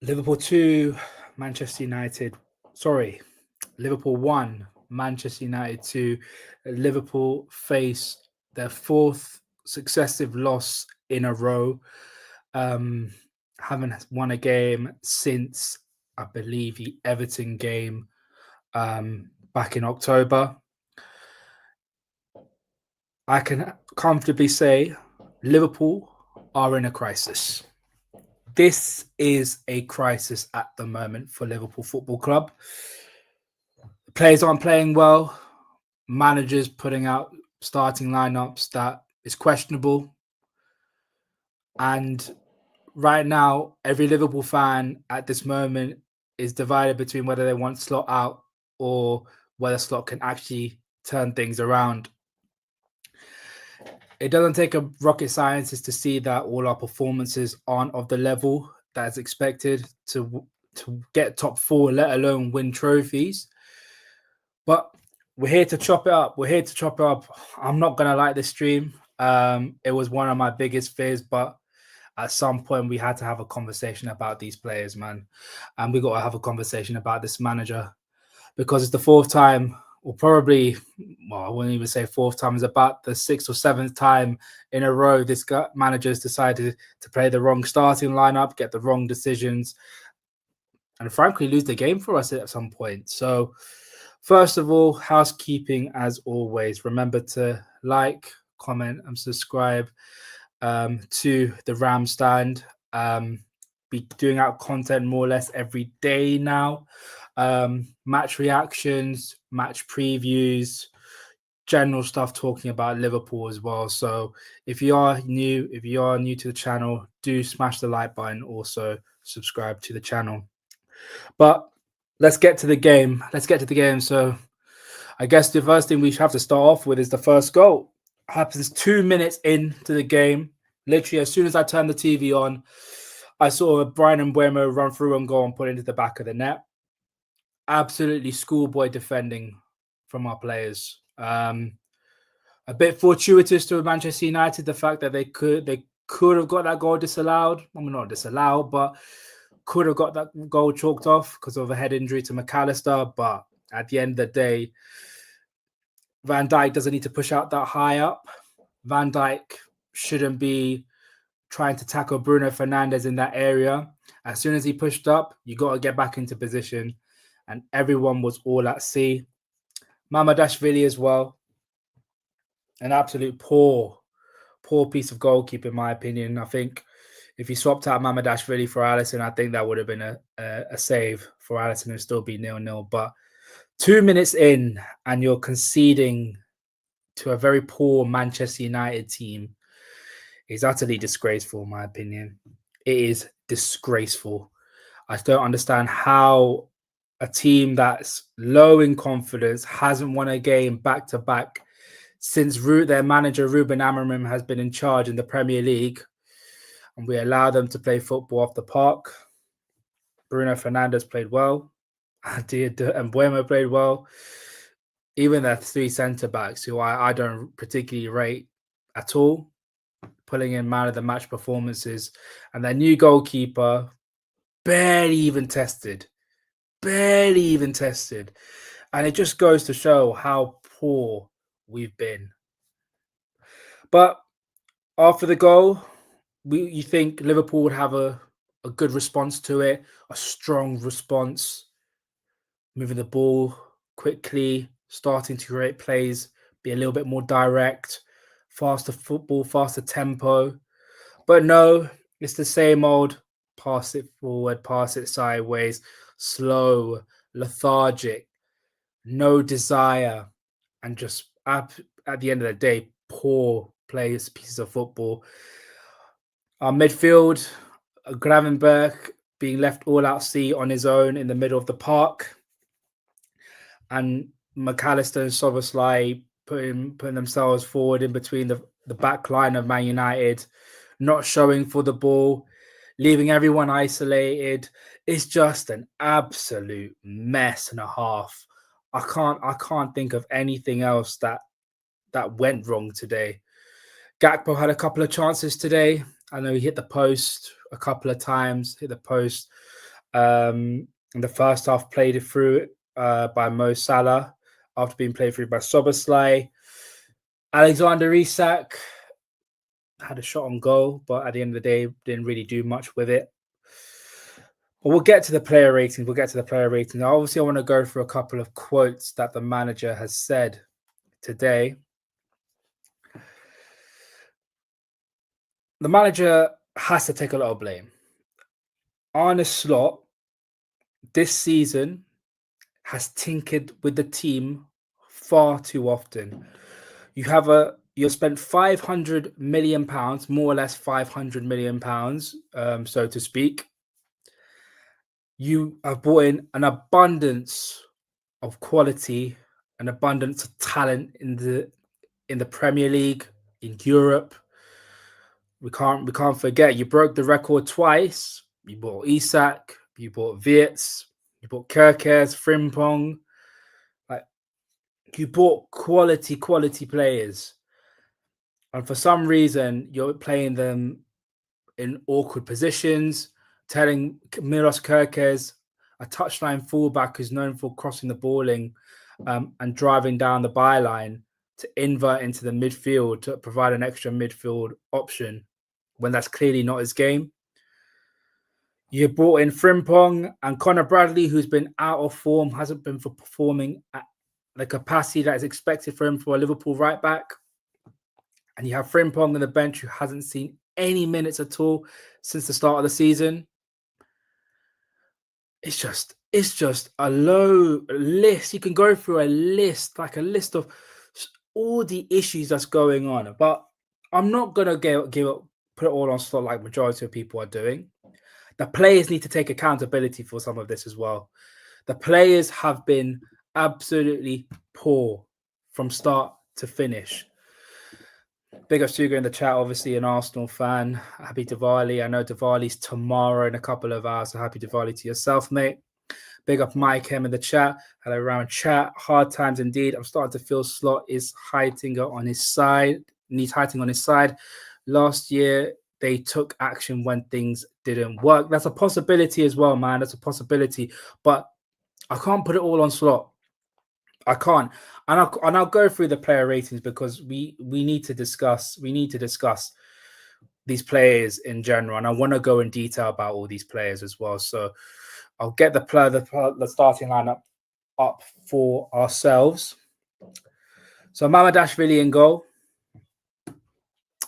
Liverpool 2, Manchester United. Sorry, Liverpool 1, Manchester United 2. Liverpool face their fourth successive loss in a row. Um, haven't won a game since, I believe, the Everton game back in October. I can comfortably say Liverpool are in a crisis. This is a crisis at the moment for Liverpool Football Club. The players aren't playing well. Managers putting out starting lineups that is questionable. And right now, every Liverpool fan at this moment is divided between whether they want Slot out or whether Slot can actually turn things around. It doesn't take a rocket scientist to see that all our performances aren't of the level that is expected to get top four, let alone win trophies. But we're here to chop it up. We're here to chop it up. I'm not gonna like this stream. It was one of my biggest fears, but at some point we had to have a conversation about these players, man, and we got to have a conversation about this manager because it's the fourth time, or probably, well, I wouldn't even say fourth time. It's about the sixth or seventh time in a row this manager's decided to play the wrong starting lineup, get the wrong decisions, and frankly lose the game for us at some point. So, first of all, housekeeping as always. Remember to like, comment, and subscribe to the Ram Stand. Be doing out content more or less every day now. Match reactions, match previews, general stuff talking about Liverpool as well. So if you are new to the channel, do smash the like button. Also subscribe to the channel. But let's get to the game. So I guess the first thing we have to start off with is the first goal. Happens 2 minutes into the game. Literally, as soon as I turned the TV on, I saw Brian Mbeumo run through and go and put into the back of the net. Absolutely schoolboy defending from our players. A bit fortuitous to Manchester United, the fact that they could have got that goal disallowed. I mean, not disallowed, but could have got that goal chalked off because of a head injury to McAllister. But at the end of the day, Van Dijk doesn't need to push out that high up. Van Dijk shouldn't be trying to tackle Bruno Fernandes in that area. As soon as he pushed up, you got to get back into position. And everyone was all at sea. Mamadashvili as well. An absolute poor piece of goalkeeping, in my opinion. I think if you swapped out Mamadashvili for Alisson, I think that would have been a save for Alisson and still be 0-0. But 2 minutes in and you're conceding to a very poor Manchester United team is utterly disgraceful, in my opinion. It is disgraceful. I don't understand how a team that's low in confidence hasn't won a game back-to-back since their manager Ruben Amorim has been in charge in the Premier League, and we allow them to play football off the park. Bruno Fernandes played well. And Mbeumo played well. Even their three centre-backs, who I don't particularly rate at all, pulling in man of the match performances. And their new goalkeeper, barely even tested. And it just goes to show how poor we've been. But after the goal, you think Liverpool would have a good response to it, a strong response, moving the ball quickly, starting to create plays, be a little bit more direct, faster football, faster tempo. But no, it's the same old pass it forward, pass it sideways, slow, lethargic, no desire, and just at the end of the day, poor pieces of football. Our midfield, Gravenberch being left all out sea on his own in the middle of the park, and McAllister and Szoboszlai putting themselves forward in between the back line of Man United, not showing for the ball, leaving everyone isolated. It's just an absolute mess and a half. I can't think of anything else that went wrong today. Gakpo had a couple of chances today. I know he hit the post a couple of times, In the first half, played it through by Mo Salah after being played through by Soboslai. Alexander Isak had a shot on goal, but at the end of the day, didn't really do much with it. But we'll get to the player ratings. Obviously, I want to go through a couple of quotes that the manager has said today. The manager has to take a lot of blame. Arne Slot this season has tinkered with the team far too often. You've spent £500 million, more or less £500 million, so to speak. You have brought in an abundance of quality, an abundance of talent in the Premier League, in Europe. We can't forget you broke the record twice. You bought Isak, you bought Wirtz, you bought Kerkez, Frimpong. Like, you bought quality players, and for some reason you're playing them in awkward positions, telling Miros Kerkez, a touchline fullback who's known for crossing the balling and driving down the byline, to invert into the midfield to provide an extra midfield option when that's clearly not his game. You brought in Frimpong and Connor Bradley, who's been out of form, hasn't been performing at the capacity that is expected for him for a Liverpool right back. And you have Frimpong on the bench, who hasn't seen any minutes at all since the start of the season. It's just a low list. You can go through a list of all the issues that's going on. But I'm not gonna put it all on Slot like majority of people are doing. The players need to take accountability for some of this as well. The players have been absolutely poor from start to finish. Big up Sugar in the chat, obviously an Arsenal fan. Happy Diwali. I know Diwali's tomorrow in a couple of hours, so happy Diwali to yourself, mate. Big up Mike M in the chat. Hello, round chat. Hard times indeed. I'm starting to feel Slot is Heitinger on his side. Needs Heiting on his side. Last year, they took action when things didn't work. That's a possibility as well, man. That's a possibility. But I can't put it all on Slot. I can't. And I'll go through the player ratings because we need to discuss these players in general. And I want to go in detail about all these players as well. So I'll get the starting lineup up for ourselves. So Mamadashvili in goal.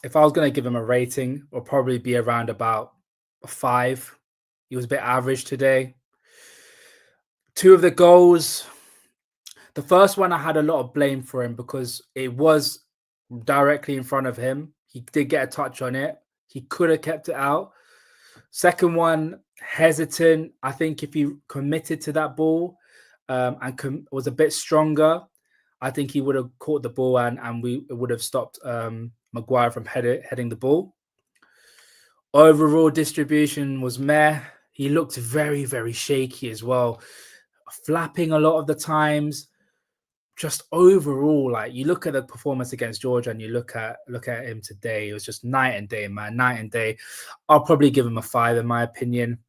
If I was going to give him a rating, it'll probably be around about a 5. He was a bit average today. 2 of the goals. The first one, I had a lot of blame for him because it was directly in front of him. He did get a touch on it. He could have kept it out. Second one, hesitant. I think if he committed to that ball and was a bit stronger, I think he would have caught the ball and it would have stopped Maguire from heading the ball. Overall distribution was meh. He looked very, very shaky as well. Flapping a lot of the times. Just overall, like, you look at the performance against Georgia and you look at him today, it was just night and day, man. Night and day. I'll probably give him a 5 in my opinion.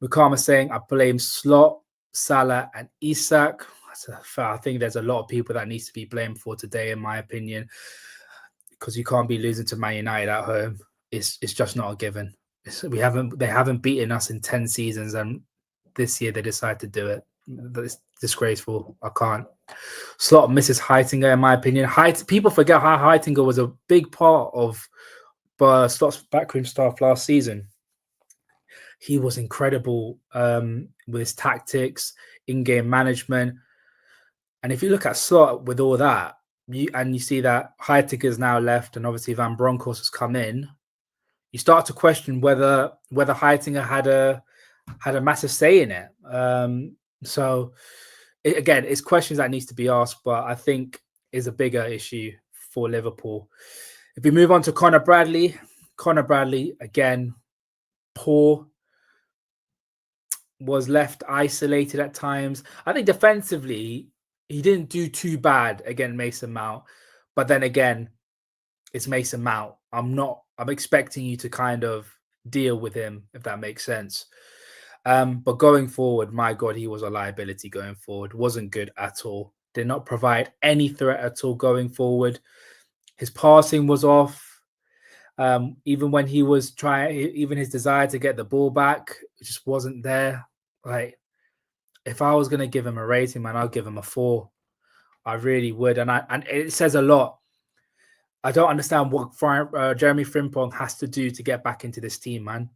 Mukama saying I blame Slot, Salah, and Isak. I think there's a lot of people that needs to be blamed for today, in my opinion, because you can't be losing to Man United at home. It's just not a given. They haven't beaten us in 10 seasons, and this year they decide to do it. It's disgraceful. I can't. Slot misses Heitinger, in my opinion. People forget how Heitinger was a big part of Slot's backroom staff last season. He was incredible with his tactics, in-game management. And if you look at Slot with all that, you see that Heitinger's now left, and obviously Van Bronckhorst has come in, you start to question whether Heitinger had a massive say in it. So again, it's questions that needs to be asked, but I think is a bigger issue for Liverpool. If we move on to Connor Bradley, again, poor, was left isolated at times. I think defensively, he didn't do too bad against Mason Mount, but then again, it's Mason Mount. I'm expecting you to kind of deal with him, if that makes sense. But going forward, my God, he was a liability going forward. Wasn't good at all. Did not provide any threat at all going forward. His passing was off. Even when he was trying, even his desire to get the ball back, it just wasn't there. Like, if I was gonna give him a rating, man, I'd give him a 4. I really would, and it says a lot. I don't understand what Jeremy Frimpong has to do to get back into this team, man.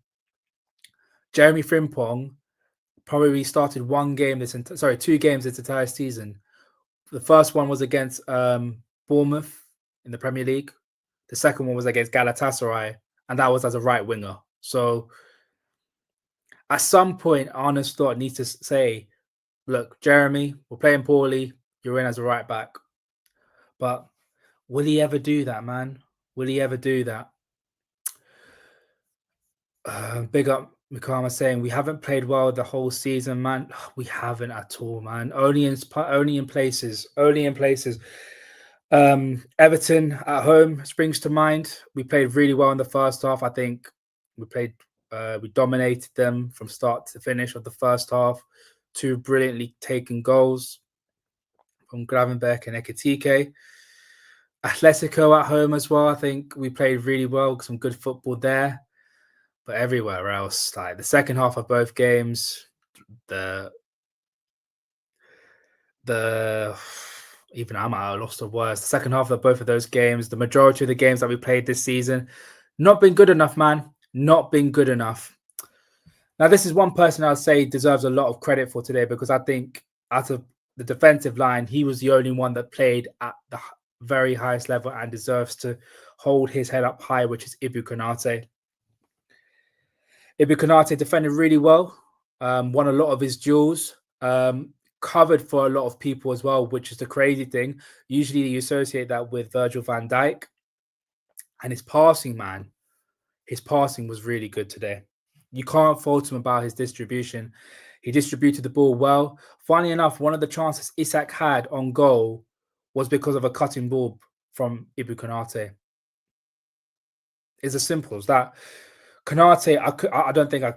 Jeremy Frimpong probably started 2 games this entire season. The first one was against Bournemouth in the Premier League. The second one was against Galatasaray, and that was as a right winger. So at some point, Arne Slot needs to say, look, Jeremy, we're playing poorly. You're in as a right back. But will he ever do that, man? Will he ever do that? Big up Mikama saying we haven't played well the whole season, man. We haven't at all, man. Only in places. Everton at home springs to mind. We played really well in the first half. I think we dominated them from start to finish of the first half. 2 brilliantly taken goals from Gravenberch and Ekitike. Atletico at home as well. I think we played really well. Some good football there. But everywhere else, like the second half of both games, even I'm at a loss of words. The second half of both of those games, the majority of the games that we played this season, not been good enough, man. Not been good enough. Now, this is one person I'd say deserves a lot of credit for today, because I think out of the defensive line, he was the only one that played at the very highest level and deserves to hold his head up high, which is Ibu Konate. Ibu Konate defended really well, won a lot of his duels, covered for a lot of people as well, which is the crazy thing. Usually you associate that with Virgil van Dijk. And his passing, man, his passing was really good today. You can't fault him about his distribution. He distributed the ball well. Funny enough, one of the chances Isak had on goal was because of a cutting ball from Ibu Konate. It's as simple as that. Konate, I don't think I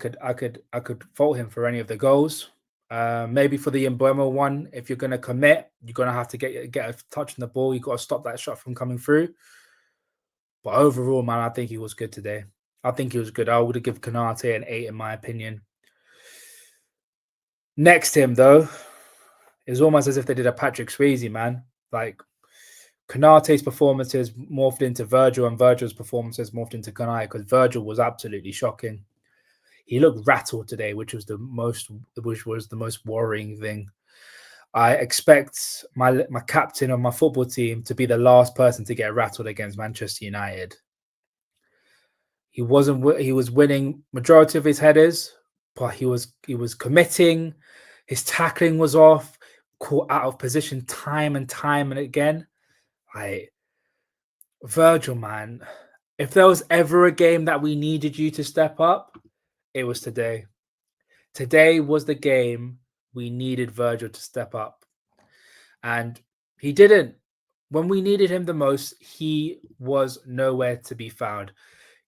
could fault him for any of the goals. Maybe for the Mbeumo one, if you're going to commit, you're going to have to get a touch on the ball. You've got to stop that shot from coming through. But overall, man, I think he was good today. I think he was good. I would have given Konate an 8 in my opinion. Next to him, though, it's almost as if they did a Patrick Swayze, man. Like, Konate's performances morphed into Virgil, and Virgil's performances morphed into Konate, because Virgil was absolutely shocking. He looked rattled today, which was the most worrying thing. I expect my captain of my football team to be the last person to get rattled against Manchester United. He was winning majority of his headers, but he was committing. His tackling was off, caught out of position time and again. Virgil, man, if there was ever a game that we needed you to step up, it was today. Today was the game we needed Virgil to step up. And he didn't. When we needed him the most, he was nowhere to be found.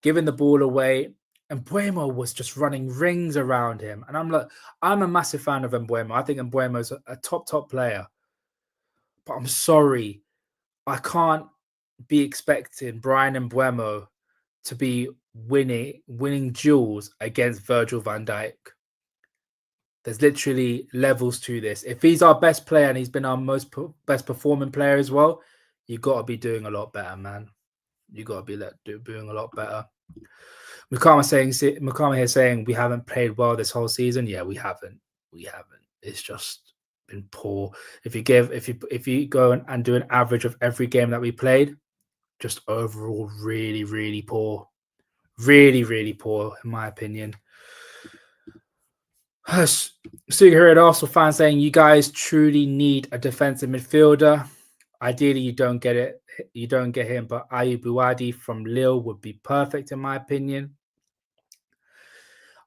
Giving the ball away, Mbeumo was just running rings around him. And I'm a massive fan of Mbeumo. I think Mbeumo is a top player. But I'm sorry, I can't be expecting Brian Mbeumo to be winning duels against Virgil van Dijk. There's literally levels to this. If he's our best player and he's been our best performing player as well, you got to be doing a lot better, man. You got to be doing a lot better. Mukama here saying we haven't played well this whole season. Yeah, we haven't. It's just been poor. If you go and do an average of every game that we played, just overall really poor. Really poor, in my opinion. Suga Arsenal fan saying you guys truly need a defensive midfielder. Ideally, you don't get him, but Ayu Buwadi from Lille would be perfect, in my opinion.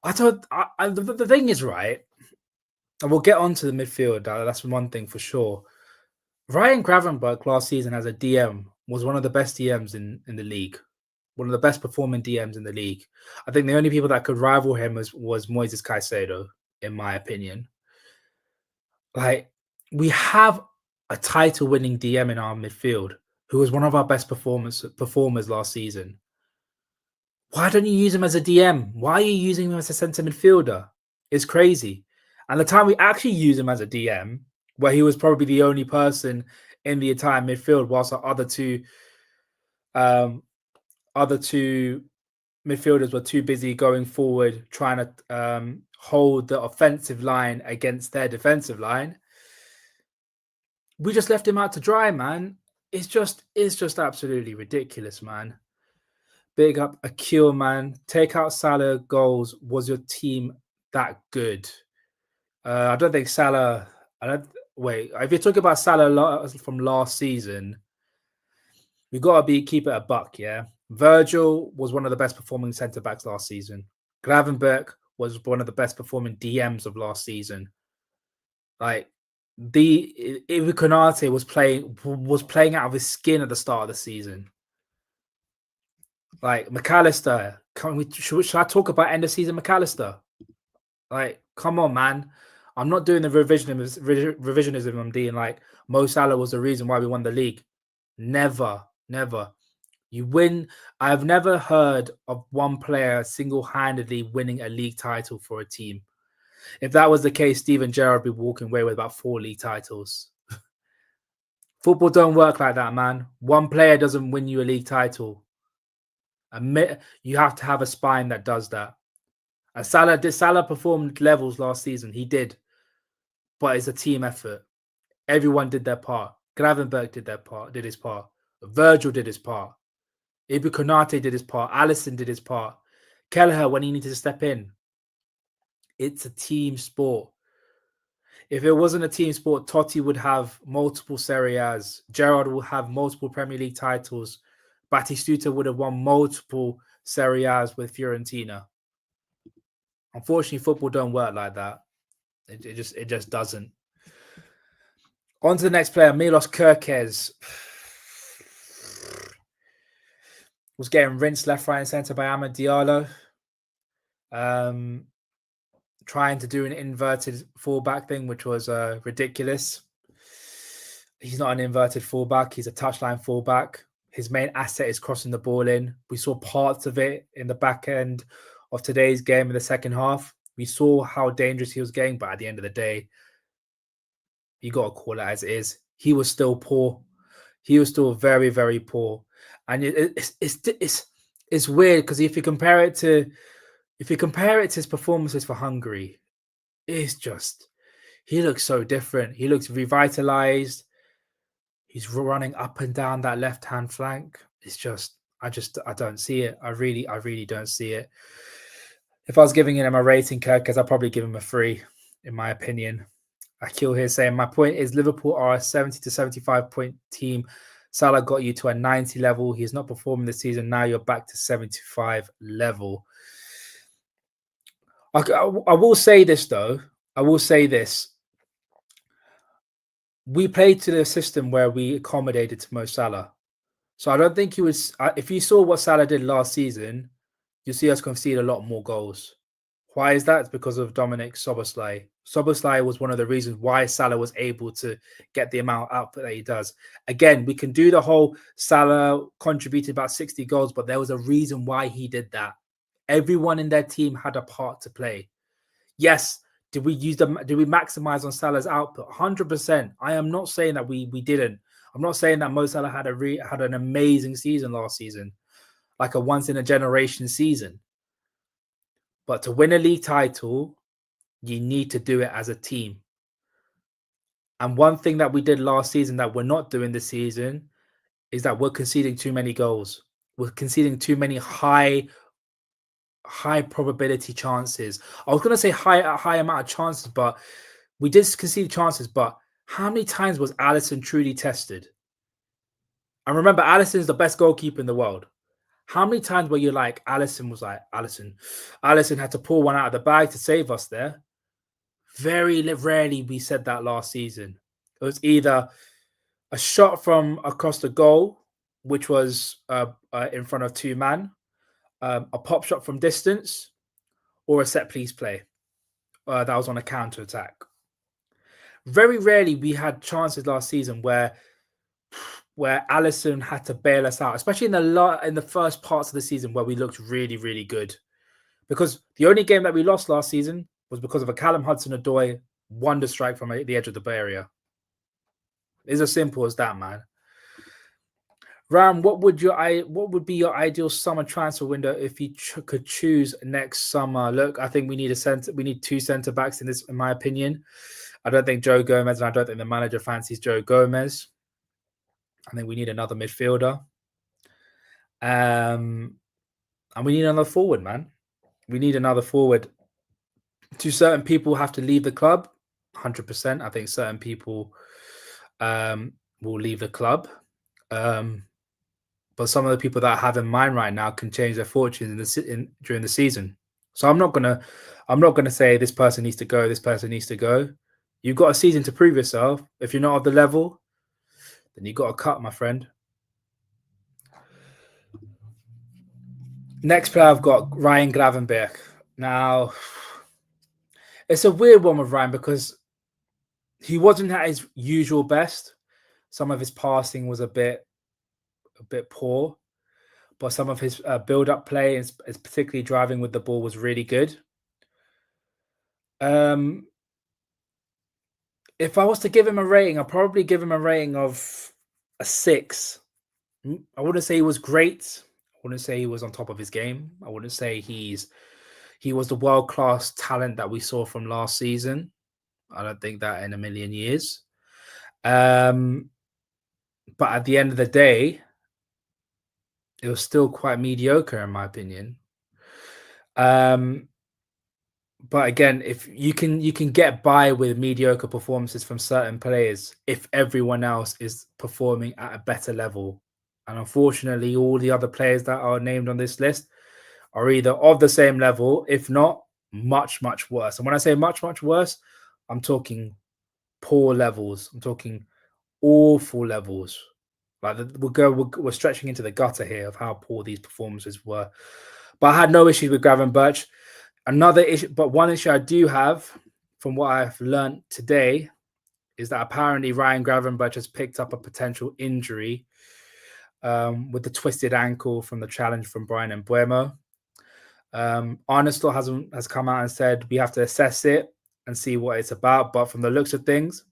The thing is, right, and we'll get onto the midfield. That's one thing for sure. Ryan Gravenberch last season as a DM was one of the best DMs in the league. One of the best performing DMs in the league. I think the only people that could rival him was Moises Caicedo. in my opinion. Like, we have a title-winning DM in our midfield who was one of our best performers last season. Why don't you use him as a DM? Why are you using him as a centre midfielder? It's crazy. And the time we actually use him as a DM, where he was probably the only person in the entire midfield, whilst our um, other two midfielders were too busy going forward, trying to hold the offensive line against their defensive line. We just left him out to dry, man. It's just absolutely ridiculous, man. Big up Akil, man. Take out Salah goals. Was your team that good? I don't think Salah. I don't wait. If you're talking about Salah from last season, we got to keep it a buck, yeah. Virgil was one of the best performing centre backs last season. Gravenberch was one of the best performing DMs of last season. Like Ibu Konate was playing out of his skin at the start of the season. Like McAllister, should I talk about end of season McAllister? Like, come on, man. I'm not doing the revisionism. I'm doing like Mo Salah was the reason why we won the league. Never. You win. I've never heard of one player single-handedly winning a league title for a team. If that was the case, Steven Gerrard would be walking away with about 4 league titles. Football don't work like that, man. One player doesn't win you a league title. You have to have a spine that does that. And Salah performed levels last season? He did. But it's a team effort. Everyone did their part. Gravenberch did his part. Virgil did his part. Ibu Konate did his part. Alisson did his part. Kelleher when he needed to step in. It's a team sport. If it wasn't a team sport, Totti would have multiple Serie A's. Gerrard will have multiple Premier League titles. Batistuta would have won multiple Serie A's with Fiorentina. Unfortunately, football don't work like that. It just doesn't. On to the next player, Milos Kerkez. Was getting rinsed left, right, and centre by Amad Diallo. Trying to do an inverted fullback thing, which was ridiculous. He's not an inverted fullback. He's a touchline fullback. His main asset is crossing the ball in. We saw parts of it in the back end of today's game in the second half. We saw how dangerous he was getting, but at the end of the day, you got to call it as it is. He was still poor. He was still very, very poor. And it's weird because if you compare it to his performances for Hungary, it's just he looks so different. He looks revitalized. He's running up and down that left-hand flank. It's just I don't see it. I really don't see it. If I was giving him a rating, Kirk, I'd probably give him a 3, in my opinion. Akil here saying, my point is Liverpool are a 70 to 75 point team. Salah got you to a 90 level. He's not performing this season. Now you're back to 75 level. I will say this, though. I will say this. We played to the system where we accommodated to Mo Salah. So I don't think he was... if you saw what Salah did last season, you see us concede a lot more goals. Why is that? It's because of Dominic Szoboszlai. Szoboszlai was one of the reasons why Salah was able to get the amount of output that he does. Again, we can do the whole Salah contributed about 60 goals, but there was a reason why he did that. Everyone in their team had a part to play. Yes, did we maximize on Salah's output? 100%. I am not saying that we didn't. I'm not saying that Mo Salah had an amazing season last season, like a once in a generation season. But to win a league title, you need to do it as a team. And one thing that we did last season that we're not doing this season is that we're conceding too many goals. We're conceding too many high probability chances. I was going to say high amount of chances, but we did concede chances. But how many times was Alisson truly tested? And remember, Alisson is the best goalkeeper in the world. How many times were you like, Alisson had to pull one out of the bag to save us there? Very rarely we said that last season. It was either a shot from across the goal, which was in front of 2 man, a pop shot from distance, or a set piece play. that was on a counter attack. Very rarely we had chances last season where Alisson had to bail us out, especially in the first parts of the season where we looked really, really good. Because the only game that we lost last season was because of a Callum Hudson-Odoi wonder strike from the edge of the area. It's as simple as that, man. Ram, what would be your ideal summer transfer window if you could choose next summer? Look, I think we need two centre backs in this, in my opinion. I don't think Joe Gomez, and I don't think the manager fancies Joe Gomez. I think we need another midfielder. And we need another forward, man. We need another forward. Do certain people have to leave the club? 100%. I think certain people will leave the club. But some of the people that I have in mind right now can change their fortunes during the season. So I'm not gonna say this person needs to go, this person needs to go. You've got a season to prove yourself. If you're not at the level, then you got to cut, my friend. Next player I've got Ryan Gravenberch. Now, it's a weird one with Ryan because he wasn't at his usual best. Some of his passing was a bit poor, but some of his build-up play, is particularly driving with the ball, was really good. If I was to give him a rating, I'd probably give him a rating of a 6. I wouldn't say he was great. I wouldn't say he was on top of his game. I wouldn't say he was the world-class talent that we saw from last season. I don't think that in a million years. But at the end of the day, it was still quite mediocre in my opinion. But again, if you can get by with mediocre performances from certain players if everyone else is performing at a better level. And unfortunately, all the other players that are named on this list are either of the same level, if not much, much worse. And when I say much, much worse, I'm talking poor levels. I'm talking awful levels. Like we're stretching into the gutter here of how poor these performances were. But I had no issues with Gravenberch. Another issue, but one issue I do have from what I've learned today is that apparently Ryan Gravenberch has picked up a potential injury with the twisted ankle from the challenge from Brian Mbeumo. Arnestor has come out and said we have to assess it and see what it's about. But from the looks of things,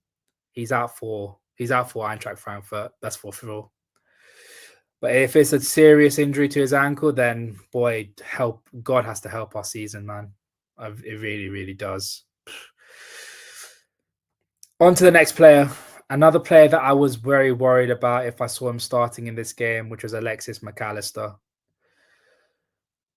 he's out for Eintracht Frankfurt. That's for sure. But if it's a serious injury to his ankle, then boy, God has to help our season, man. It really, really does. On to the next player. Another player that I was very worried about if I saw him starting in this game, which was Alexis McAllister.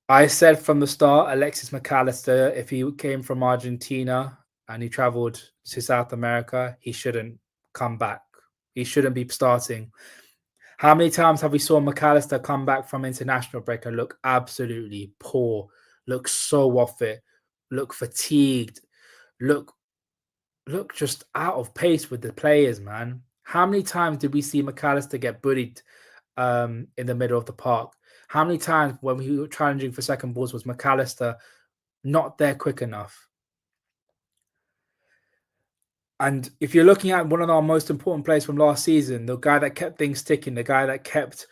I said from the start, Alexis McAllister, if he came from Argentina and he traveled to South America, he shouldn't come back. He shouldn't be starting. How many times have we saw McAllister come back from international break and look absolutely poor, look so off it, look fatigued, look just out of pace with the players, man? How many times did we see McAllister get bullied in the middle of the park? How many times when we were challenging for second balls was McAllister not there quick enough? And if you're looking at one of our most important players from last season, the guy that kept things ticking, the guy that kept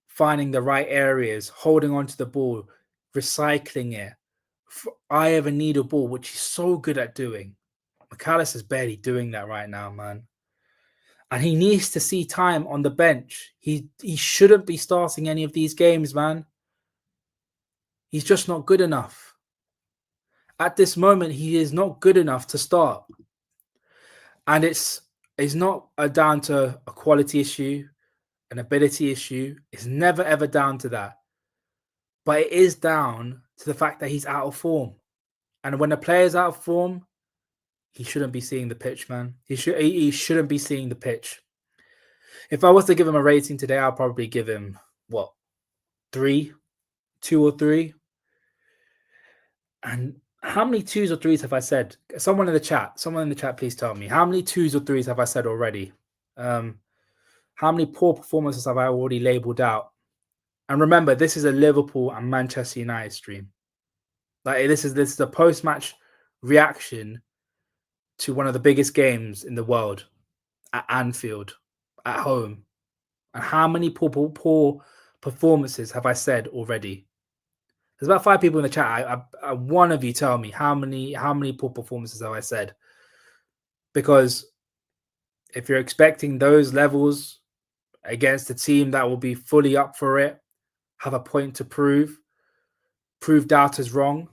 finding the right areas, holding onto the ball, recycling it, eye of a needle ball, which he's so good at doing. McAllister's barely doing that right now, man. And he needs to see time on the bench. He shouldn't be starting any of these games, man. He's just not good enough. At this moment, he is not good enough to start. And it's not down to a quality issue, an ability issue. It's never, ever down to that. But it is down to the fact that he's out of form. And when a player's out of form, he shouldn't be seeing the pitch, man. He shouldn't be seeing the pitch. If I was to give him a rating today, I'll probably give him, 3? 2 or 3? And how many 2s or 3s have I said? Someone in the chat, please tell me. How many 2s or 3s have I said already? How many poor performances have I already labelled out? And remember, this is a Liverpool and Manchester United stream. Like this is a post-match reaction to one of the biggest games in the world at Anfield, at home? And how many poor performances have I said already? There's about 5 people in the chat. One of you tell me how many poor performances have I said? Because if you're expecting those levels against a team that will be fully up for it, have a point to prove doubters wrong,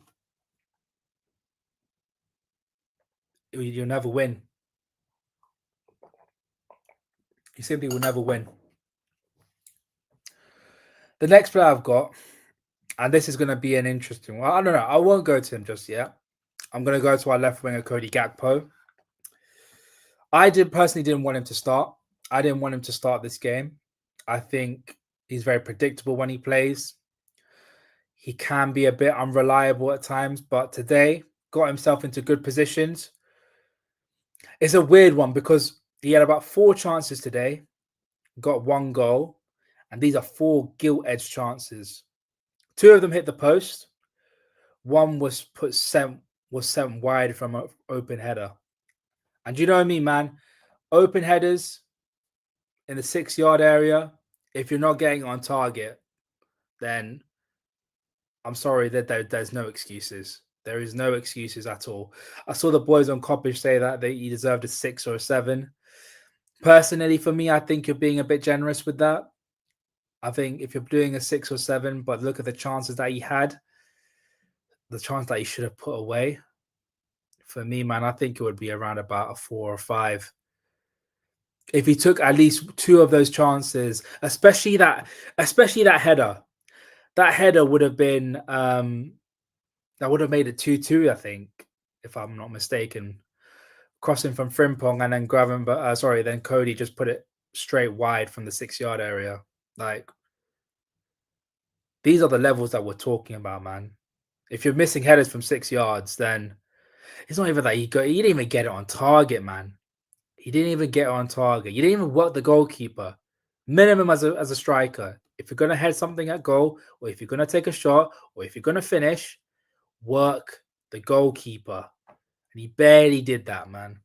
you'll never win. You simply will never win. The next player I've got, and this is going to be an interesting one. I don't know. I won't go to him just yet. I'm going to go to our left winger, Cody Gakpo. I personally didn't want him to start. I didn't want him to start this game. I think he's very predictable when he plays. He can be a bit unreliable at times, but today got himself into good positions. It's a weird one because he had about 4 chances today, got 1 goal, and these are 4 gilt-edged chances. 2 of them hit the post. One was sent wide from an open header. And you know me, man, open headers in the 6-yard area, if you're not getting on target, then I'm sorry that there's no excuses. There is no excuses at all. I saw the boys on Coppish say that he deserved a 6 or a 7. Personally, for me, I think you're being a bit generous with that. I think if you're doing a 6 or 7, but look at the chances that he had, the chance that he should have put away, for me, man, I think it would be around about a 4 or 5. If he took at least 2 of those chances, especially that header. That header would have been that would have made it 2-2, I think, if I'm not mistaken. Crossing from Frimpong and then then Cody just put it straight wide from the 6-yard area. Like, these are the levels that we're talking about, man. If you're missing headers from 6 yards, then it's not even that he didn't even get it on target, man. He didn't even get it on target. You didn't even work the goalkeeper. Minimum as a striker. If you're going to head something at goal, or if you're going to take a shot, or if you're going to finish, work the goalkeeper. And he barely did that, man.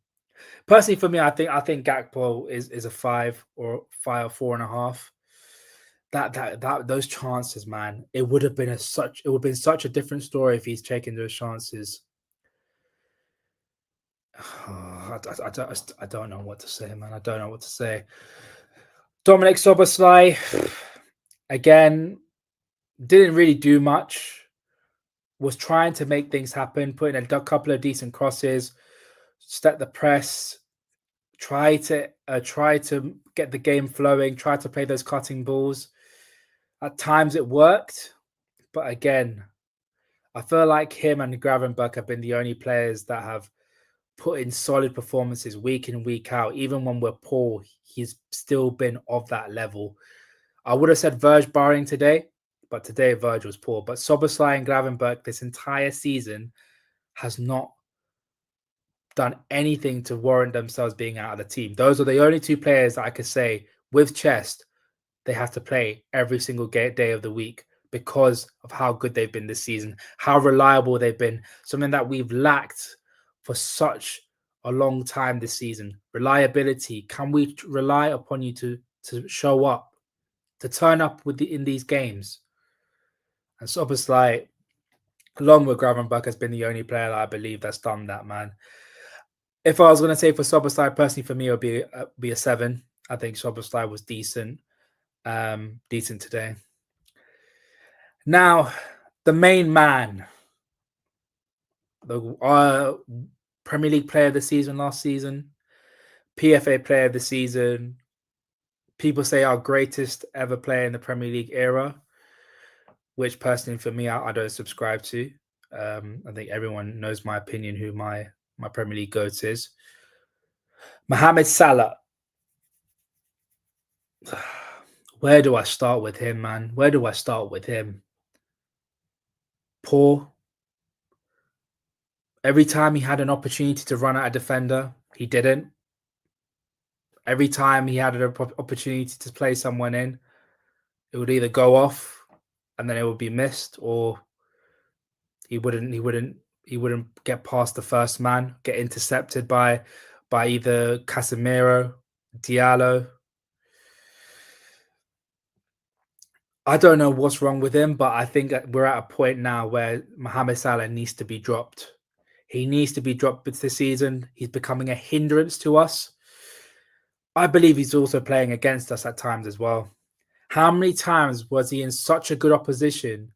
Personally, for me, I think Gakpo is a 5 or 4.5. Those chances, man, it would have been such a different story if he's taken those chances. I don't know what to say, man. I don't know what to say. Dominic Szoboszlai, again, didn't really do much. Was trying to make things happen, putting a couple of decent crosses, set the press, try to get the game flowing, try to play those cutting balls. At times it worked, but again, I feel like him and Gravenberch have been the only players that have put in solid performances week in, week out. Even when we're poor, he's still been of that level. I would have said Verge barring today, but today Verge was poor. But Szoboszlai and Gravenberch this entire season has not done anything to warrant themselves being out of the team. Those are the only 2 players that I could say with chest they have to play every single day of the week because of how good they've been this season, how reliable they've been, something that we've lacked for such a long time this season. Reliability. Can we rely upon you to show up, to turn up in these games? And Szoboszlai, along with Gravenberch, has been the only player that I believe that's done that, man. If I was going to say for Szoboszlai, personally, for me, it would be a 7. I think Szoboszlai was decent today. Now, the main man, the Premier League player of the season last season, PFA player of the season, people say our greatest ever player in the Premier League era, which personally for me, I don't subscribe to. I think everyone knows my opinion who my Premier League GOAT is. Mohamed Salah. Where do I start with him, man? Where do I start with him? Poor. Every time he had an opportunity to run at a defender, he didn't. Every time he had an opportunity to play someone in, it would either go off and then it would be missed, or he wouldn't he wouldn't get past the first man, get intercepted by either Casemiro, Diallo. I don't know what's wrong with him, but I think that we're at a point now where Mohamed Salah needs to be dropped. He needs to be dropped this season. He's becoming a hindrance to us. I believe he's also playing against us at times as well. How many times was he in such a good opposition?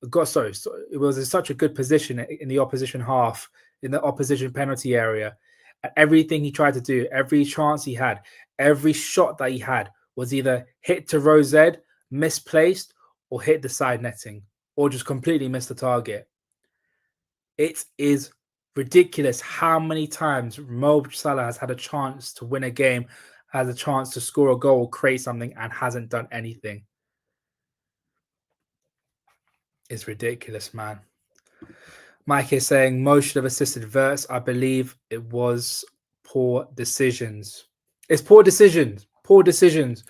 It was in such a good position in the opposition half, in the opposition penalty area. And everything he tried to do, every chance he had, every shot that he had was either hit to Rosed, misplaced, or hit the side netting, or just completely missed the target. It is ridiculous how many times Mo Salah has had a chance to win a game, has a chance to score a goal, create something, and hasn't done anything. It's ridiculous, man. Mike is saying Mo should have assisted Verts. I believe it was poor decisions. It's poor decisions. Poor decisions.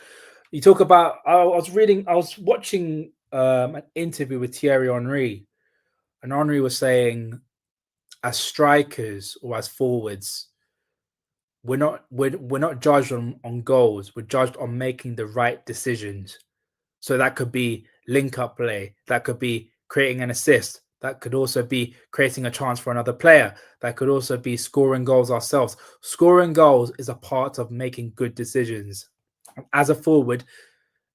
You talk about. I was watching an interview with Thierry Henry, and Henry was saying, as strikers or as forwards, we're not judged on goals. We're judged on making the right decisions. So that could be link up play. That could be creating an assist. That could also be creating a chance for another player. That could also be scoring goals ourselves. Scoring goals is a part of making good decisions. As a forward,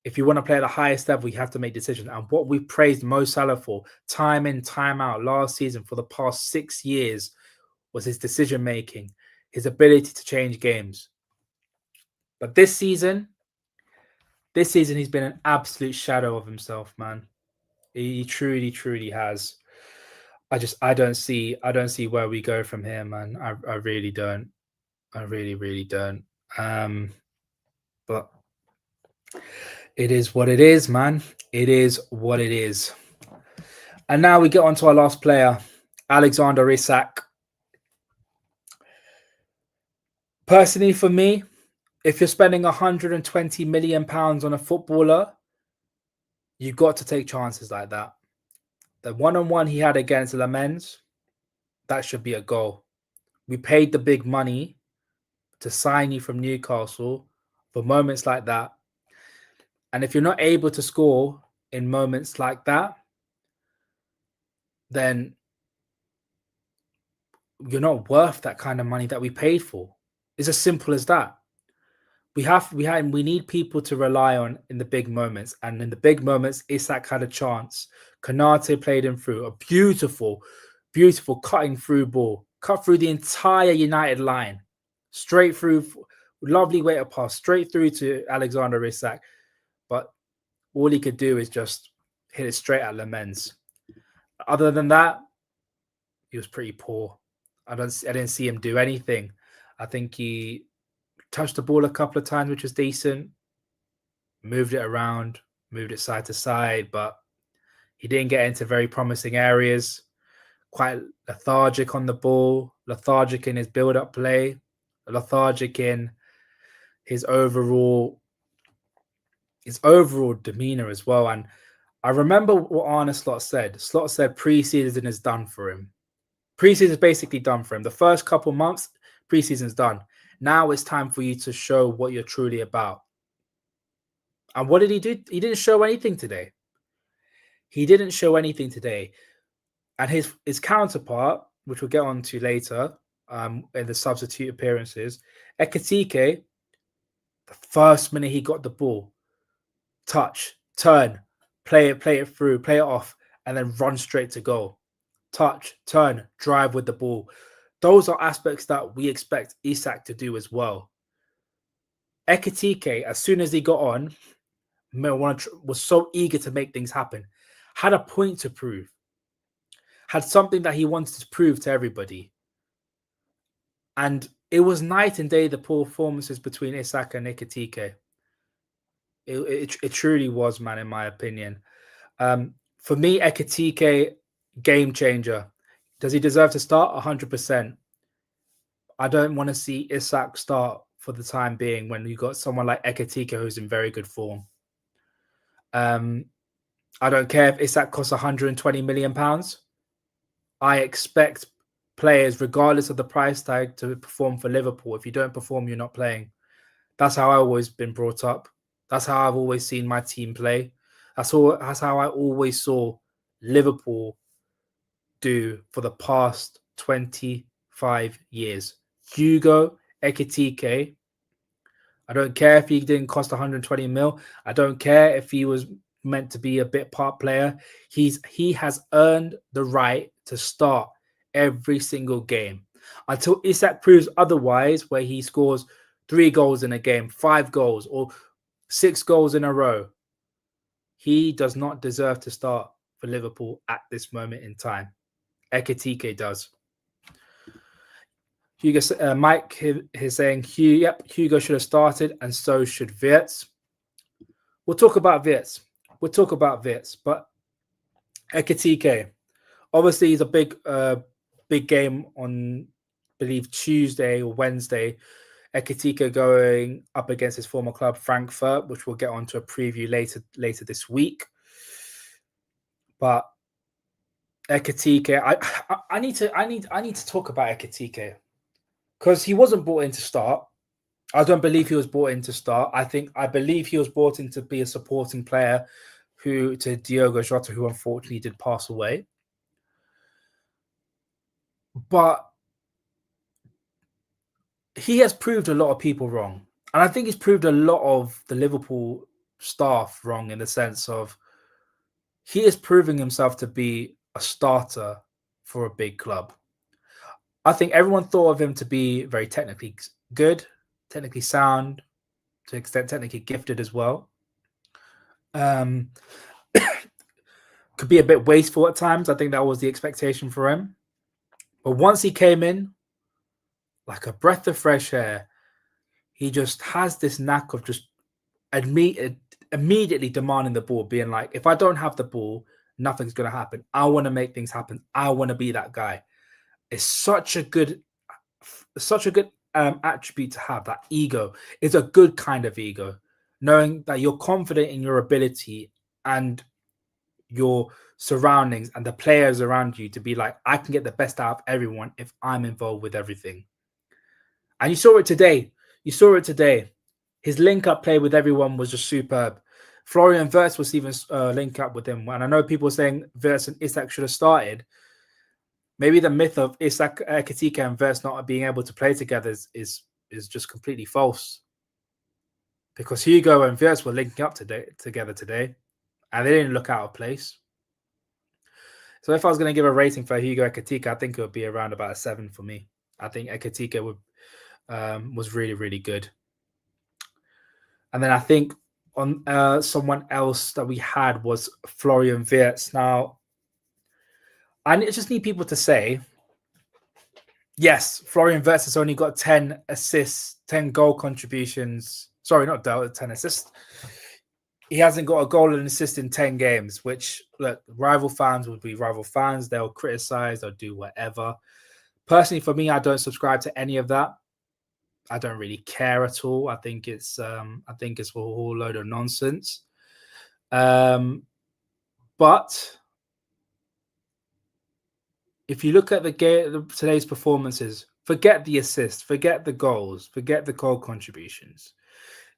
if you want to play at the highest level, you have to make decisions. And what we praised Mo Salah for time in, time out last season for the past 6 years was his decision making, his ability to change games. But this season he's been an absolute shadow of himself, man. He truly, truly has. I don't see where we go from here, man. I really don't. I really, really don't. But it is what it is, man. It is what it is. And now we get on to our last player, Alexander Isak. Personally, for me, if you're spending £120 million on a footballer, you've got to take chances like that. The one-on-one he had against Lamens, that should be a goal. We paid the big money to sign you from Newcastle for moments like that. And if you're not able to score in moments like that, then you're not worth that kind of money that we paid for. It's as simple as that. We need people to rely on in the big moments. And in the big moments, Isak had a chance. Konate played him through a beautiful, beautiful cutting through ball. Cut through the entire United line. Straight through, lovely way to pass, straight through to Alexander Isak. But all he could do is just hit it straight at Lamens. Other than that, he was pretty poor. I didn't see him do anything. I think he touched the ball a couple of times, which was decent. Moved it around, moved it side to side, but he didn't get into very promising areas. Quite lethargic on the ball, lethargic in his build-up play, lethargic in his overall demeanor as well. And I remember what Arne Slot said. Slot said pre-season is done for him. Pre-season is basically done for him. The first couple months, pre-season's done. Now it's time for you to show what you're truly about. And what did he do? He didn't show anything today. He didn't show anything today. And his counterpart, which we'll get on to later, in the substitute appearances, Ekitike, the first minute he got the ball, touch, turn, play it through, play it off, and then run straight to goal. Touch, turn, drive with the ball. Those are aspects that we expect Isak to do as well. Ekitike, as soon as he got on, was so eager to make things happen, had a point to prove, had something that he wanted to prove to everybody. And it was night and day, the performances between Isak and Ekitike. It truly was, man, in my opinion. For me, Ekitike, game changer. Does he deserve to start? 100%. I don't want to see Isak start for the time being when you got someone like Ekitike who's in very good form. I don't care if Isak costs £120 million. I expect players, regardless of the price tag, to perform for Liverpool. If you don't perform, you're not playing. That's how I've always been brought up. That's how I've always seen my team play. That's how I always saw Liverpool do for the past 25 years. Hugo Ekitike, I don't care if he didn't cost 120 mil. I don't care if he was meant to be a bit part player. He has earned the right to start every single game until Isak proves otherwise, where he scores 3 goals in a game, 5 goals, or 6 goals in a row. He does not deserve to start for Liverpool at this moment in time. Ekitike does. Hugo, Mike is saying, Hugo should have started, and so should Wirtz. We'll talk about Wirtz. But Ekitike, obviously, he's a big game on, I believe, Tuesday or Wednesday. Ekitike going up against his former club, Frankfurt, which we'll get onto a preview later this week. But Ekitike, I need to talk about Ekitike because he wasn't brought in to start. I don't believe he was brought in to start. I believe he was brought in to be a supporting player to Diogo Jota, who unfortunately did pass away. But he has proved a lot of people wrong. And I think he's proved a lot of the Liverpool staff wrong, in the sense of he is proving himself to be a starter for a big club. I think everyone thought of him to be very technically good, technically sound, to an extent technically gifted as well. Could be a bit wasteful at times. I think that was the expectation for him. But once he came in, like a breath of fresh air, he just has this knack of just immediately demanding the ball, being like, if I don't have the ball, nothing's going to happen. I want to make things happen. I want to be that guy. It's such a good attribute to have. That ego is a good kind of ego, knowing that you're confident in your ability and your surroundings and the players around you to be like, I can get the best out of everyone if I'm involved with everything. And you saw it today. His link-up play with everyone was just superb. Florian Wirtz was even link up with him. And I know people were saying Wirtz and Isak should have started. Maybe the myth of Isak, Ekitike and Wirtz not being able to play together is just completely false. Because Hugo and Wirtz were linking up together today, and they didn't look out of place. So if I was going to give a rating for Hugo Ekitike, I think it would be around about a 7 for me. I think Ekitike was really, really good. And then I think on someone else that we had was Florian Wirtz. Now, I just need people to say, yes, Florian Wirtz has only got 10 assists, 10 goal contributions. Sorry, not 10 assists. He hasn't got a goal and an assist in 10 games, which, look, rival fans would be rival fans. They'll criticize, they'll do whatever. Personally, for me, I don't subscribe to any of that. I don't really care at all. I think it's a whole load of nonsense. But if you look at today's performances, forget the assists, forget the goals, forget the goal contributions.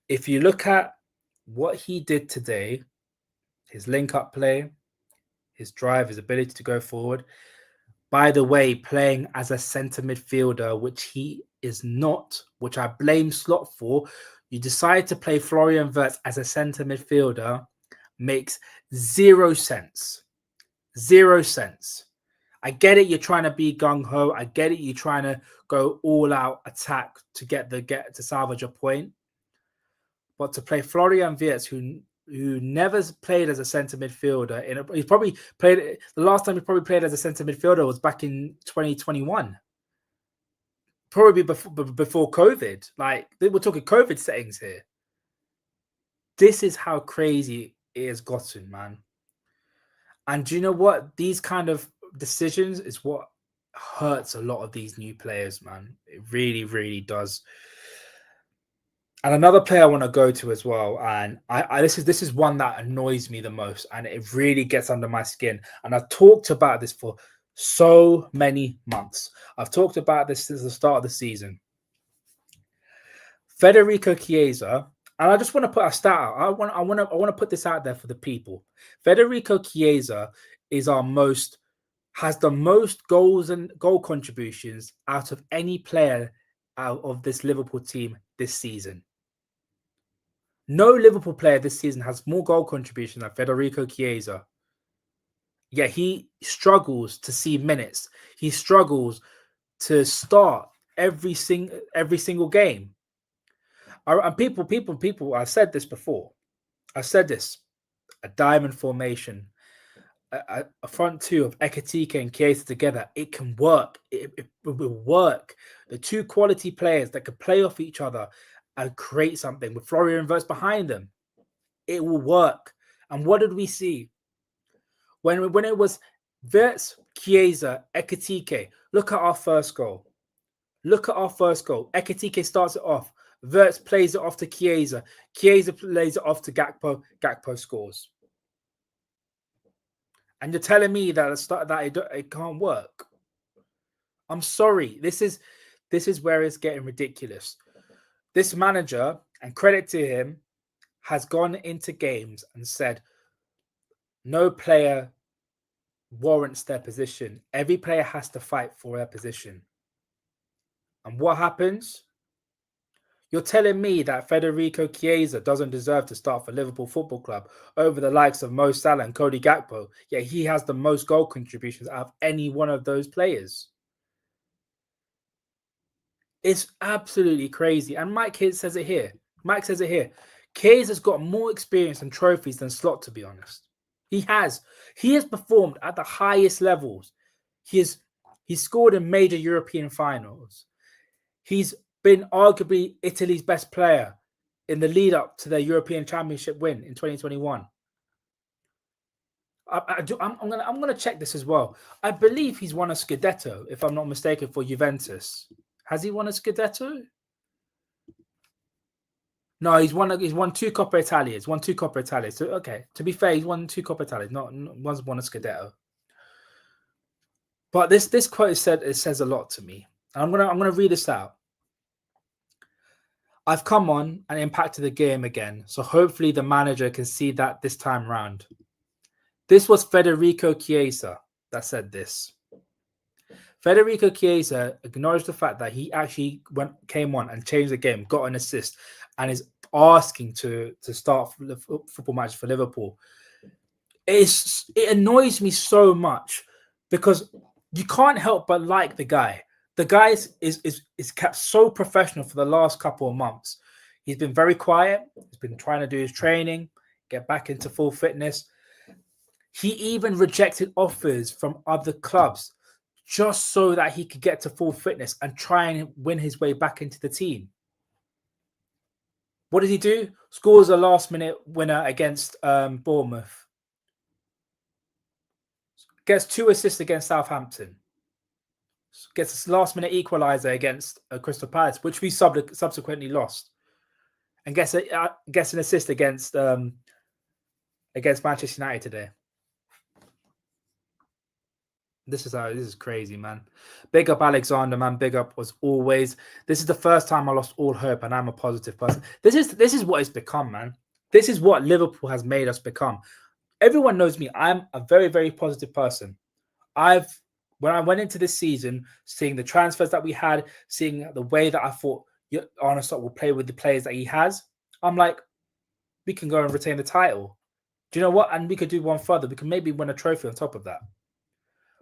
If you look at what he did today, his link-up play, his drive, his ability to go forward. By the way, playing as a centre midfielder, which he is not, which I blame Slot for. You decide to play Florian Wirtz as a centre midfielder, makes 0 sense. 0 sense. I get it, you're trying to be gung-ho. I get it, you're trying to go all-out attack to salvage a point. But to play Florian Wirtz, who never played as a centre midfielder, he's probably played, the last time he probably played as a centre midfielder was back in 2021. Probably before COVID. Like, we're talking COVID settings here. This is how crazy it has gotten, man. And do you know what? These kind of decisions is what hurts a lot of these new players, man. It really, really does. And another player I want to go to as well, and this is one that annoys me the most, and it really gets under my skin. And I've talked about this for So many months. I've talked about this since the start of the season. Federico Chiesa, and I just want to put a stat out. I want to put this out there for the people. Federico Chiesa is has the most goals and goal contributions out of any player out of this Liverpool team this season. No Liverpool player this season has more goal contribution than Federico Chiesa. Yet he struggles to see minutes. He struggles to start every single game. And people. I said this before. I said this. A diamond formation, a front two of Ekatike and Chiesa together. It can work. It will work. The two quality players that could play off each other and create something with Florian Wirtz behind them. It will work. And what did we see? When it was Wirtz, Chiesa, Ekatike, look at our first goal. Look at our first goal. Ekatike starts it off. Wirtz plays it off to Chiesa. Chiesa plays it off to Gakpo. Gakpo scores. And you're telling me that it can't work? I'm sorry. This is where it's getting ridiculous. This manager, and credit to him, has gone into games and said, no player warrants their position. Every player has to fight for their position. And what happens? You're telling me that Federico Chiesa doesn't deserve to start for Liverpool Football Club over the likes of Mo Salah and Cody Gakpo, yet he has the most goal contributions out of any one of those players. It's absolutely crazy. And Mike says it here. Mike says it here. Chiesa's got more experience and trophies than Slot, to be honest. He has. He has performed at the highest levels. He's scored in major European finals. He's been arguably Italy's best player in the lead up to their European Championship win in 2021. I'm gonna check this as well. I believe he's won a Scudetto, if I'm not mistaken, for Juventus. Has he won a Scudetto? No, he's won two Coppa Italia. He's won two Coppa Italia. So okay, to be fair, he's won two Coppa Italia. Not one's won a Scudetto. But this quote says a lot to me. I'm gonna read this out. I've come on and impacted the game again, so hopefully the manager can see that this time round. This was Federico Chiesa that said this. Federico Chiesa acknowledged the fact that he actually came on and changed the game, got an assist, and is asking to start the football match for Liverpool. It annoys me so much because you can't help but like the guy. The guy is kept so professional for the last couple of months. He's been very quiet. He's been trying to do his training, get back into full fitness. He even rejected offers from other clubs just so that he could get to full fitness and try and win his way back into the team. What does he do? Scores a last-minute winner against Bournemouth. Gets 2 assists against Southampton. Gets a last-minute equaliser against Crystal Palace, which we subsequently lost, and gets an assist against Manchester United today. This is crazy, man. Big up Alexander, man. Big up as always. This is the first time I lost all hope, and I'm a positive person. This is what it's become, man. This is what Liverpool has made us become. Everyone knows me. I'm a very, very positive person. When I went into this season, seeing the transfers that we had, seeing the way that I thought Arne Slot will play with the players that he has, I'm like, we can go and retain the title. Do you know what? And we could do one further. We can maybe win a trophy on top of that.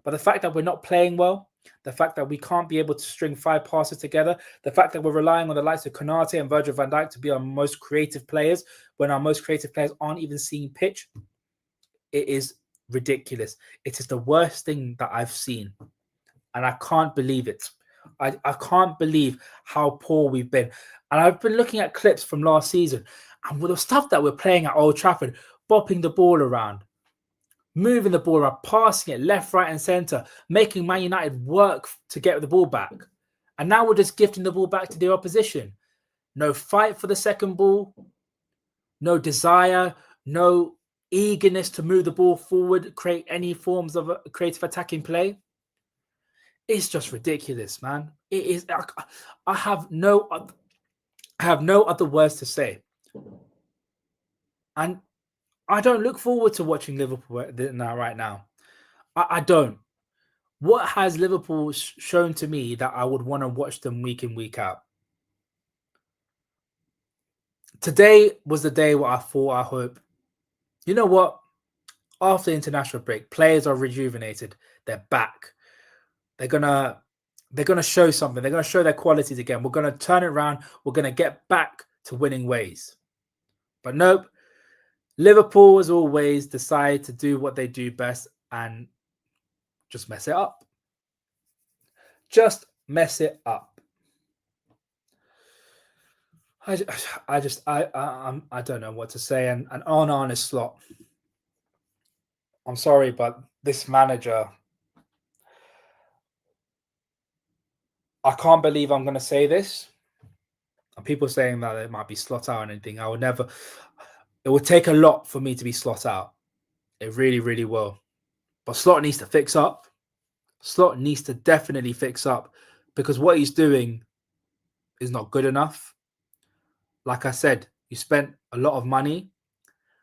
But the fact that we're not playing well, the fact that we can't be able to string 5 passes together, the fact that we're relying on the likes of Konate and Virgil van Dijk to be our most creative players when our most creative players aren't even seeing pitch, it is ridiculous. It is the worst thing that I've seen. And I can't believe it. I can't believe how poor we've been. And I've been looking at clips from last season, and with the stuff that we're playing at Old Trafford, bopping the ball around, moving the ball around, passing it left, right, and centre, making Man United work to get the ball back. And now we're just gifting the ball back to the opposition. No fight for the second ball, no desire, no eagerness to move the ball forward, create any forms of a creative attacking play. It's just ridiculous, man. It is. I have no. I have no other words to say, and I don't look forward to watching Liverpool now. Right now, I don't. What has Liverpool shown to me that I would want to watch them week in, week out? Today was the day where I thought, I hope, you know what? After the international break, players are rejuvenated. They're back. They're gonna they're gonna show something. They're gonna show their qualities again. We're gonna turn it around. We're gonna get back to winning ways. But nope. Liverpool, as always, decide to do what they do best and just mess it up. Just mess it up. I don't know what to say. And on honest slot, I'm sorry, but this manager, I can't believe I'm going to say this. And people saying that it might be slot out and anything. I would never. It would take a lot for me to be slot out. It really, really will. But Slot needs to fix up. Slot needs to definitely fix up because what he's doing is not good enough. Like I said, you spent a lot of money.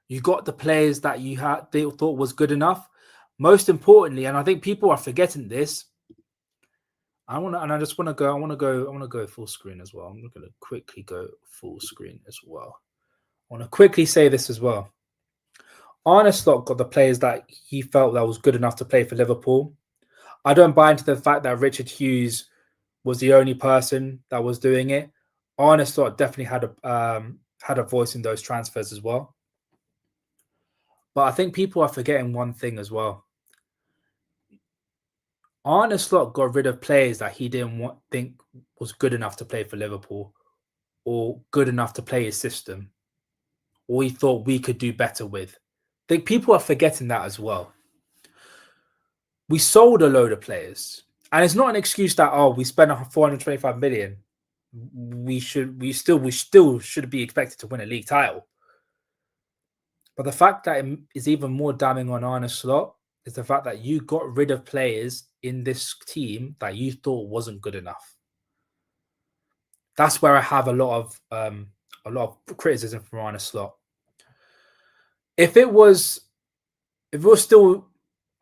You got the players that they thought was good enough. Most importantly, and I think people are forgetting this. I want to go full screen as well. I'm going to quickly go full screen as well. I want to quickly say this as well. Arne Slot got the players that he felt that was good enough to play for Liverpool. I don't buy into the fact that Richard Hughes was the only person that was doing it. Arne Slot definitely had a voice in those transfers as well. But I think people are forgetting one thing as well. Arne Slot got rid of players that he didn't think was good enough to play for Liverpool or good enough to play his system, or he thought we could do better with. I think people are forgetting that as well. We sold a load of players, and it's not an excuse that we spent 425 million. We still should be expected to win a league title. But the fact that it is even more damning on Arne Slot is the fact that you got rid of players in this team that you thought wasn't good enough. That's where I have a lot of criticism from Arne Slot. If it was still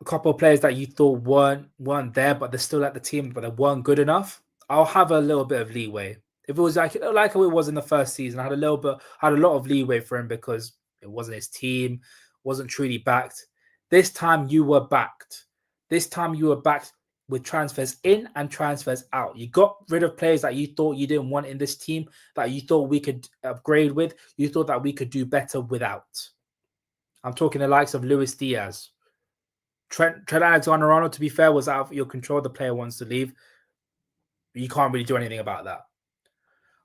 a couple of players that you thought weren't there, but they're still at the team, but they weren't good enough, I'll have a little bit of leeway. If it was like how it was in the first season, I had a lot of leeway for him because it wasn't his team, wasn't truly backed. This time you were backed. This time you were backed with transfers in and transfers out. You got rid of players that you thought you didn't want in this team, that you thought we could upgrade with, you thought that we could do better without. I'm talking the likes of Luis Diaz. Trent Alexander-Arnold, to be fair, was out of your control. The player wants to leave. You can't really do anything about that.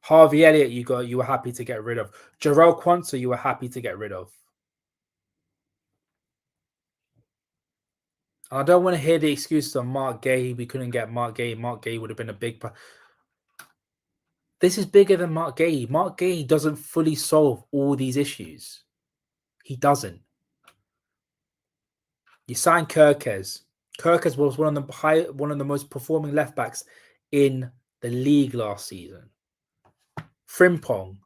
Harvey Elliott, you were happy to get rid of. Jarrell Quansah, you were happy to get rid of. I don't want to hear the excuses of Mark Gay. We couldn't get Mark Gay. Mark Gay would have been a big... This is bigger than Mark Gay. Mark Gay doesn't fully solve all these issues. He doesn't. You signed Kirkes. Kirkes was one of the most performing left backs in the league last season. Frimpong,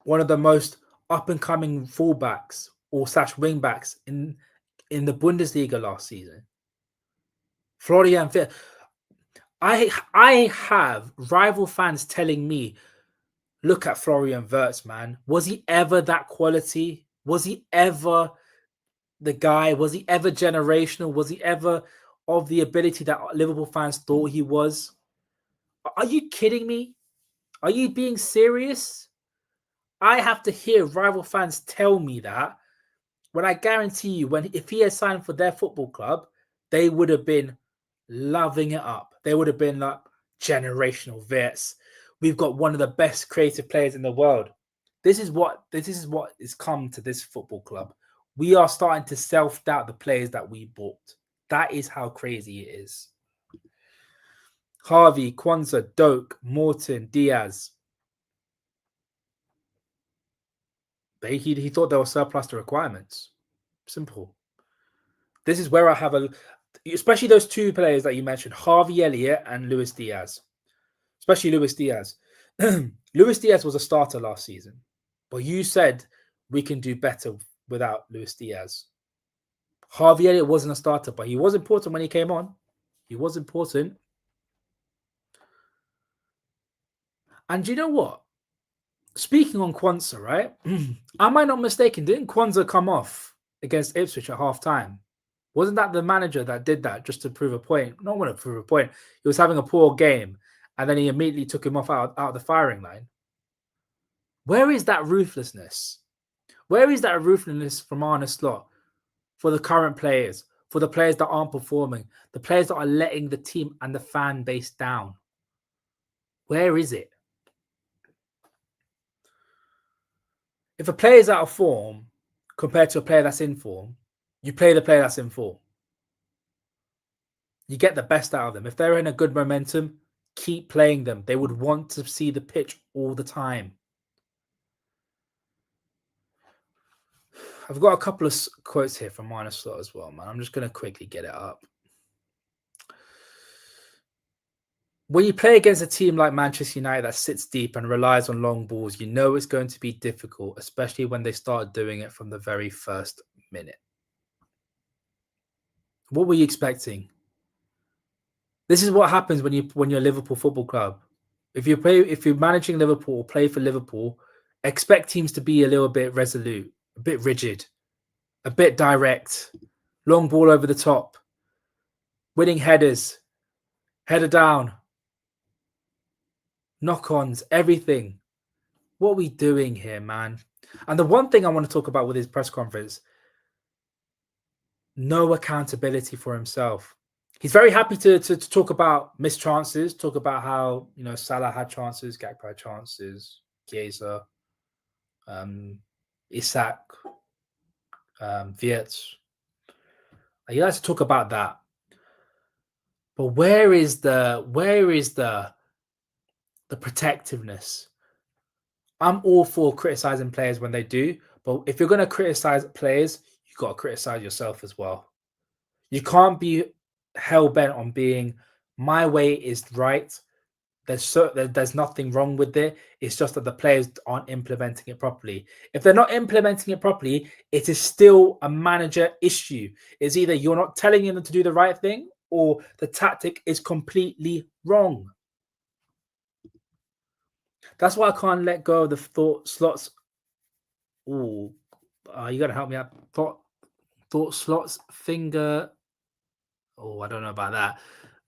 one of the most up and coming fullbacks or / wingbacks in the Bundesliga last season. Florian Wirtz. I have rival fans telling me, look at Florian Wirtz, man. Was he ever that quality? Was he ever the guy? Was he ever generational? Was he ever of the ability that Liverpool fans thought he was? Are you kidding me? Are you being serious? I have to hear rival fans tell me that, when I guarantee you, if he had signed for their football club, they would have been loving it up. They would have been like, generational vets. We've got one of the best creative players in the world. This is what has come to this football club. We are starting to self-doubt the players that we bought. That is how crazy it is. Harvey, Quansah, Doak, Morton, Diaz. He thought there was surplus to requirements. Simple. This is where I have especially those two players that you mentioned, Harvey Elliott and Luis Diaz. Especially Luis Diaz. Luis Diaz was a starter last season, but you said we can do better without Luis Diaz. Harvey Elliott wasn't a starter, but he was important when he came on. He was important. And you know what? Speaking on Kwanzaa, right? Am I not mistaken? Didn't Kwanzaa come off against Ipswich at half time? Wasn't that the manager that did that just to prove a point? Not want to prove a point. He was having a poor game, and then he immediately took him off out of the firing line. Where is that ruthlessness? Where is that ruthlessness from Arne Slot for the current players, for the players that aren't performing, the players that are letting the team and the fan base down? Where is it? If a player is out of form compared to a player that's in form, you play the player that's in form. You get the best out of them. If they're in a good momentum, keep playing them. They would want to see the pitch all the time. I've got a couple of quotes here from Arne Slot as well, man. I'm just going to quickly get it up. When you play against a team like Manchester United that sits deep and relies on long balls, you know it's going to be difficult, especially when they start doing it from the very first minute. What were you expecting? This is what happens when you're Liverpool Football Club. If you're managing Liverpool or play for Liverpool, expect teams to be a little bit resolute, a bit rigid, a bit direct, long ball over the top, winning headers, header down, knock-ons, everything. What are we doing here, man? And the one thing I want to talk about with his press conference, no accountability for himself. He's very happy to talk about missed chances, talk about how, Salah had chances, Gakpo had chances, Chiesa, Isak, Wirtz. He likes to talk about that. But where is the protectiveness? I'm all for criticizing players when they do, but if you're going to criticize players, you've got to criticize yourself as well. You can't be hell-bent on being, my way is right. There's nothing wrong with it. It's just that the players aren't implementing it properly. If they're not implementing it properly, it is still a manager issue. It's either you're not telling them to do the right thing or the tactic is completely wrong. That's why I can't let go of the thought slots. Oh, you got to help me out. Thought slots finger. Oh, I don't know about that.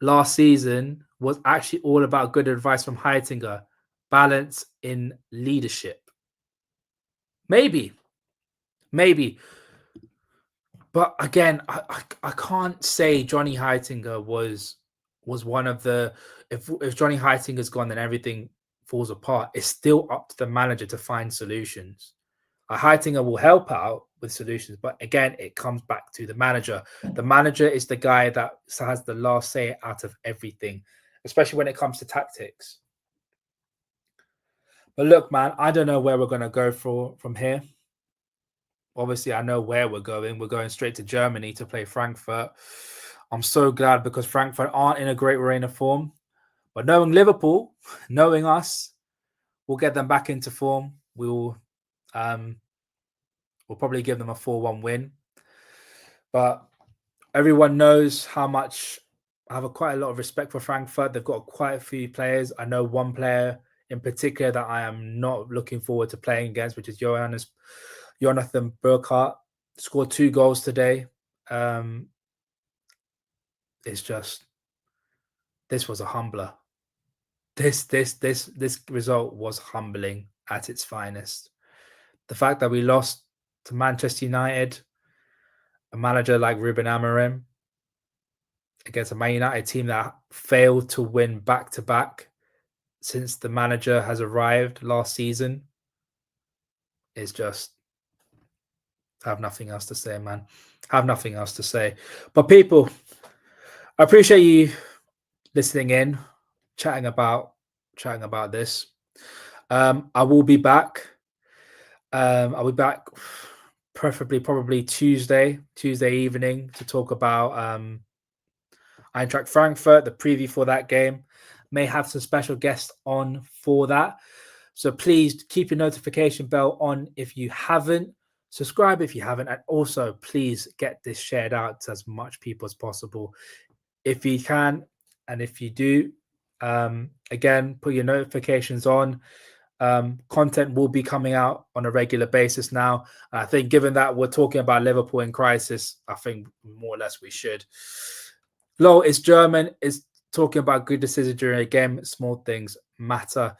Last season was actually all about good advice from Heitinga, balance in leadership. Maybe. But again, I can't say Johnny Heitinga was one of the. If Johnny Heitinga's gone, then everything falls apart. It's still up to the manager to find solutions. Heitinga will help out with solutions, but again, it comes back to the manager. The manager is the guy that has the last say out of everything, especially when it comes to tactics. But look, man, I don't know where we're going to go from here. Obviously, I know where we're going. We're going straight to Germany to play Frankfurt. I'm so glad because Frankfurt aren't in a great reign of form. But knowing Liverpool, knowing us, we'll get them back into form. We'll probably give them a 4-1 win. But everyone knows how much I have quite a lot of respect for Frankfurt. They've got quite a few players. I know one player in particular that I am not looking forward to playing against, which is Jonathan Burkhardt. Scored 2 goals today. It's just, this was a humbler. This result was humbling at its finest. The fact that we lost to Manchester United, a manager like Ruben Amorim, against a Man United team that failed to win back-to-back since the manager has arrived last season, is just, I have nothing else to say, man. I have nothing else to say. But people, I appreciate you listening in, chatting about this. I will be back. I'll be back probably Tuesday evening to talk about Eintracht Frankfurt, the preview for that game. May have some special guests on for that. So please keep your notification bell on if you haven't. Subscribe if you haven't. And also, please get this shared out to as much people as possible. If you can, and if you do, again, put your notifications on. Content will be coming out on a regular basis now. I think given that we're talking about Liverpool in crisis, I think more or less we should. Lo, it's German. It's talking about good decisions during a game. Small things matter.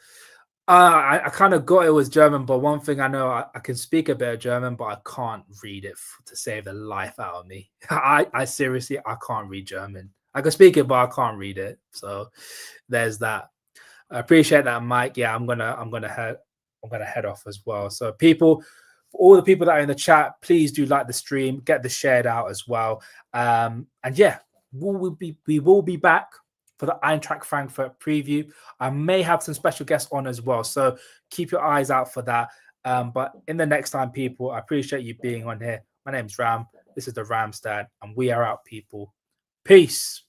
I kind of got it was German, but one thing I know, I can speak a bit of German, but I can't read it to save the life out of me. I seriously, I can't read German. I can speak it, but I can't read it. So there's that. I appreciate that, Mike. Yeah, I'm gonna head off as well. So people, for all the people that are in the chat, please do like the stream, get this shared out as well. And yeah, we will be back for the Eintracht Frankfurt preview. I may have some special guests on as well, so keep your eyes out for that. But in the next time, people, I appreciate you being on here. My name's Ram. This is the Ram Stand, and we are out, people. Peace.